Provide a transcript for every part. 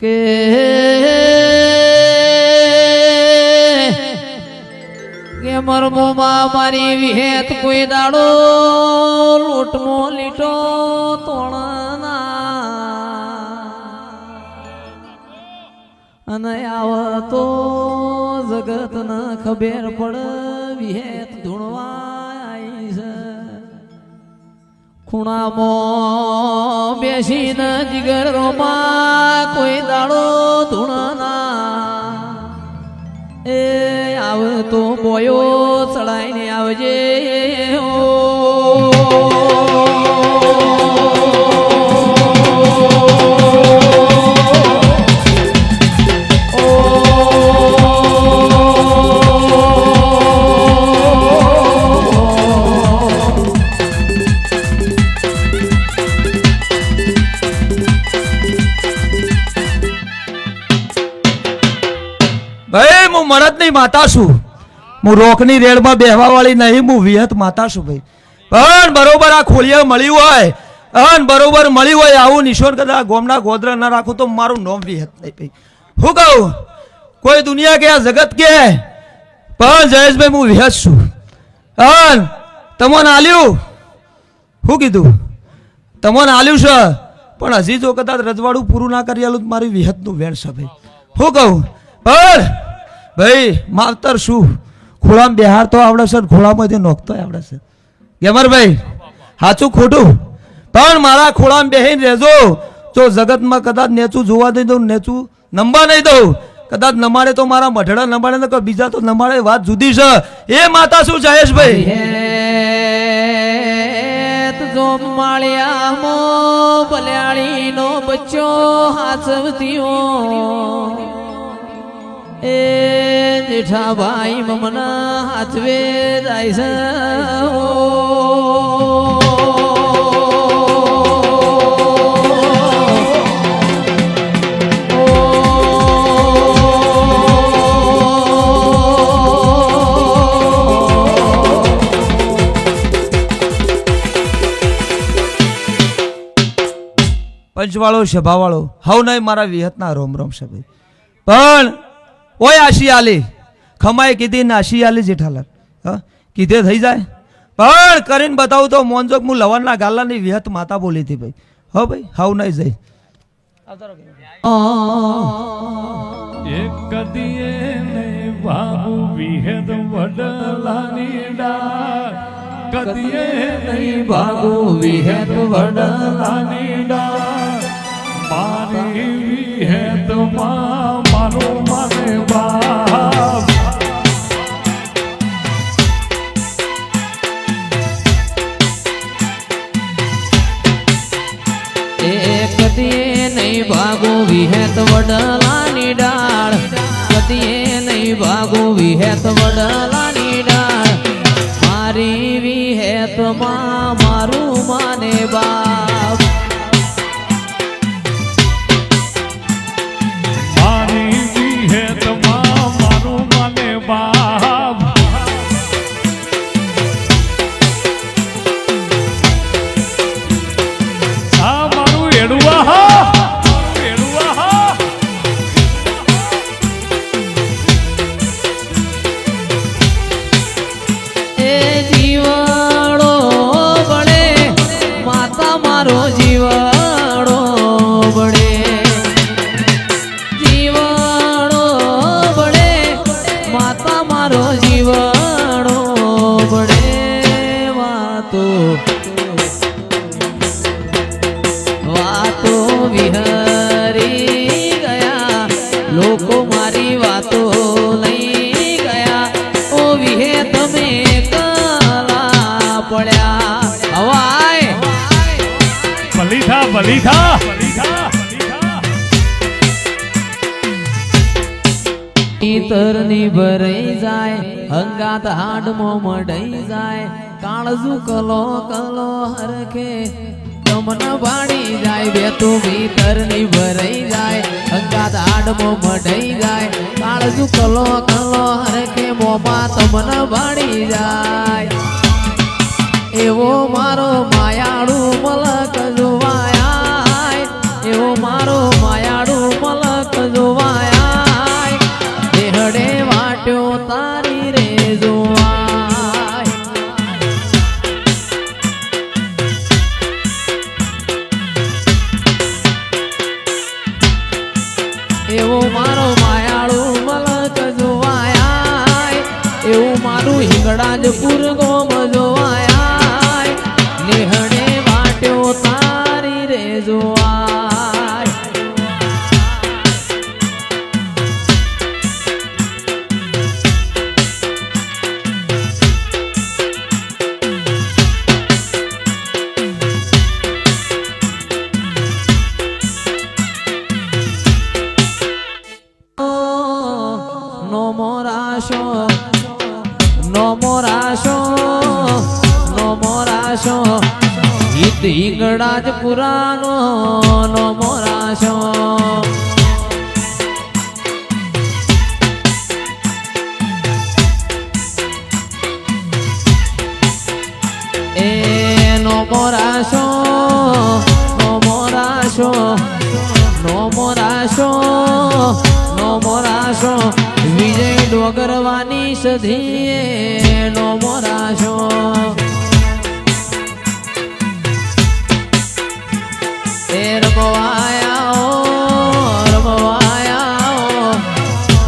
કે મરમોમાં મારી વિહેત કોઈ દાડો લોટમો લીટો તોણના અને આવતો જગત ન ખબર પડ વિહેત ધૂણવા છે ખૂણામાં બેસીને જીગરોમાં કોઈ દાડો ધૂણના એ આવતો બોયો ચડાઈને આવજે ભાઈ હું મરદની માતા છું, હું રોકની રેડમાં બેહવા વાળી નહીં, હું વિહત માતા છું ભાઈ. પણ બરોબર આ ખોલિયા મળ્યું હોય અને બરોબર મળ્યું હોય આવું નિશોર કદાચ ગોમના ગોદરા ના રાખું તો મારું નામ વિહત નહીં ભાઈ. હું કહું કોઈ દુનિયા કે આ જગત કે પણ જયેશભાઈ હું વિહત છું અને તમને આલ્યું શું કીધું તમને આલ્યું છે પણ હજી જો કદાચ રજવાડું પૂરું ના કરી આલું મારી વિહતનું વેણ છે ભાઈ. હું કહું પણ ભાઈ માવતર શું ખોળામાં બિહાર તો આવડે છે ખોળામાંથી નોખતો આવડે છે ગેમરભાઈ સાચું ખોટું પણ મારા ખોળામાં બેહીને રહેજો જો જગતમાં કદાચ નેચું જોવા દઈ દઉં નેચું નંબા નહીં દઉં કદાચ નમાડે તો મારા મઢડા નમાડે ને બીજા તો નમાડે વાત જુદી છે એ માતા શું જયેશભાઈ જો માળિયામો બલ્યાળીનો બચ્ચો હાચવતીઓ એ જેઠા ભાઈ મમના હાચવે જાય છે પંચવાળો સભાવાળો હવ નહીં મારા વિહતના રોમ રોમ છે ભાઈ. પણ ઓય આશી આલી ખમાઈ કીધી ને આશી આલી જેઠાલાલ હા કીધે થઈ જાય પણ કરીને બતાવું તો મોનજોક હું લવણના ગાલાની વિહત માતા બોલી હતી ભાઈ. હો ભાઈ હાવ નહીં જઈ એક કદીએ નહીં બાબુ વિહત વડલાની ડાળ કદીએ નહીં બાબુ વિહત વડલાની ડાળ મારી વિહત માં મારો મને બાપ કદીએ નહીં ભાગો વિહેત વડલાની ડાળ કદીએ નહીં ભાગો વિહેત વડલાની ડાળ મારી વિહેત માં મારું માને બાપ મારી વિહત માં મારું મને બાપ આ મારું એડુઆ હા એડુઆ હા એ જીવાડો બળે માતા મારો જીવાડો બળે જીવાડો બળે માતા મારો જીવાડો બળે વાતો વાતો વિહરી ગયા લોકો મારી વાતો લઈ ગયા ઓ વિહે તમે કલા પડ્યા હવાય ભલીથા ભલીથા ઈતરની ભરાઈ જાય હંગાત હાડમો મઢાઈ જાય કાળજુ કલો કલો હરખે તમન વાળી જાય બેતું ભીતરની ભરાઈ જાય હંગાત હાડમો મઢાઈ જાય કાળજુ કલો કલો હરખે મોમાં તમન વાળી જાય એવો મારો માયાળુ મલક જોવાય એવો મારો માયાળુ મલક તારી રે જોવાય નો મોરાશો નો મોરાશો નો મોરાશો હિત હિંગળા જ પુરાનો નો મોરાશો એ નો મોરાશો નો મોરાશો નો મોરાશો નો મોરાશો વિજય ડોગરવાની સધીએ નો મોરાશો એ રમવાયા રમવાયા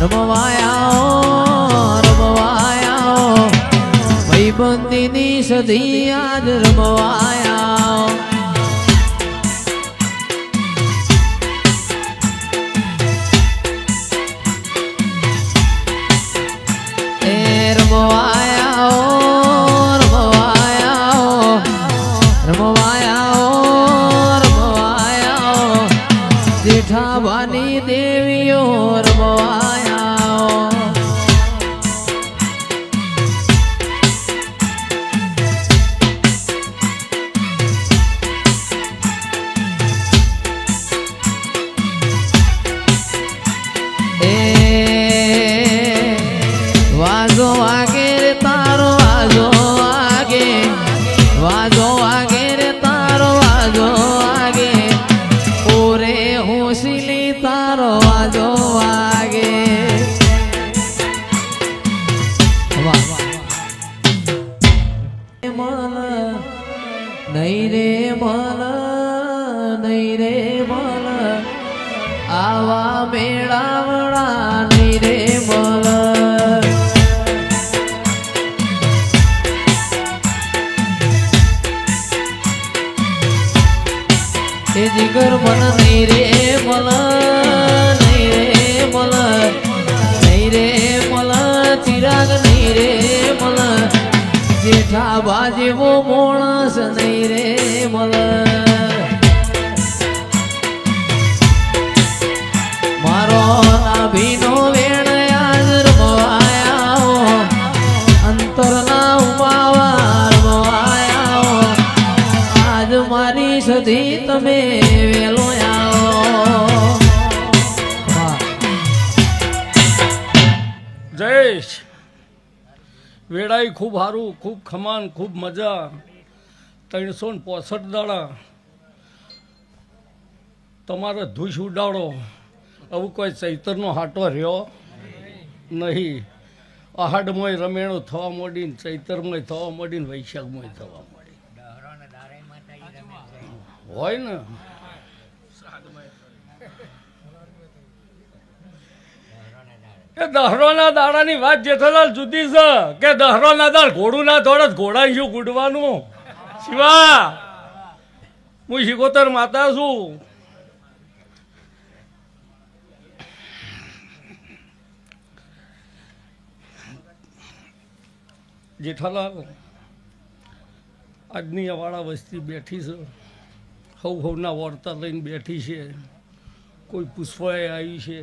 રમવાયા રમવાયા ભાઈબંધીની સધી આજ રમવાયા જેઠાબાની દેવીઓ રમવાયા એ વાજો વાગે રે તારો વાજો વાગે વાજો વાગે રે તારો વાજો વાગે ઓરે હોશીલી તારો વાજો વાગે મલ નહીં રે મલ નહીં રે મલ આવા મેળાવડા નહીં રે મલ એ જીગર મન નહીં રે મલ નહીં રે મલ નહીં રે મલ ચિરાગ નહીં રે મલ જેઠા બાજેવો માણસ નહીં રે મલ મારો નાભીનો વેણ આજ રમવાયા અંતરના ઉમાવા રમવાયા આજ મારી સધી તમે વેલો આવો જયેશ વેળાઈ ખૂબ સારું ખૂબ ખમાન ખૂબ મજા 365 દાડા તમારે ધૂસ ઉડાડો આવું કોઈ ચૈતરનો હાટો રહ્યો નહીં આહાડમોય રમેણો થવા માંડીને ચૈતરમોય થવા માંડીને વૈશાખમોય થવા માંડી હોય ને એ દહરોના દાડાની વાત જેઠાલાલ જુદી છે કે દહરોના દાળ ઘોડું ના દોડત ઘોડા શું ગુડવાનું શિવા હું શિકોતર માતા છું જેઠાલાલ આજની અવાળા વસ્તી બેઠી છે હવના વર્તા લઈને બેઠી છે કોઈ પૂછવાય આવી છે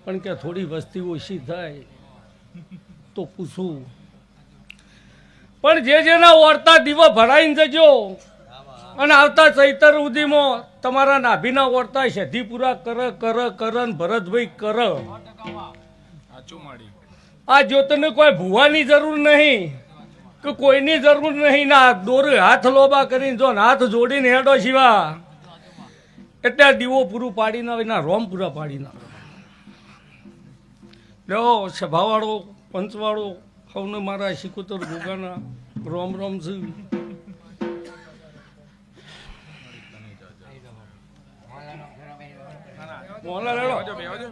પણ કે થોડી વસ્તી ઓછી થાય તો પૂછું પણ જેના વર્તા દીવા ભરાઈને જજો અને આવતા ચૈતર સુધીમાં તમારા નાભીના વર્તા શેધી પૂરા કર ને ભરતભાઈ કર આ જો તને કોઈ ભૂવાની જરૂર નહીં કે કોઈની જરૂર નહીં ના દોર હાથ લોબા કરીને જો હાથ જોડીને હેડો શિવા એટલે આ દીવો પૂરું પાડી ના એના રોમ પૂરા પાડી ના લો સભાવાળો પંચવાળો સૌને મારા શિકોતર ગોગાના રોમ રોમ છે મોહનલાલ હેડો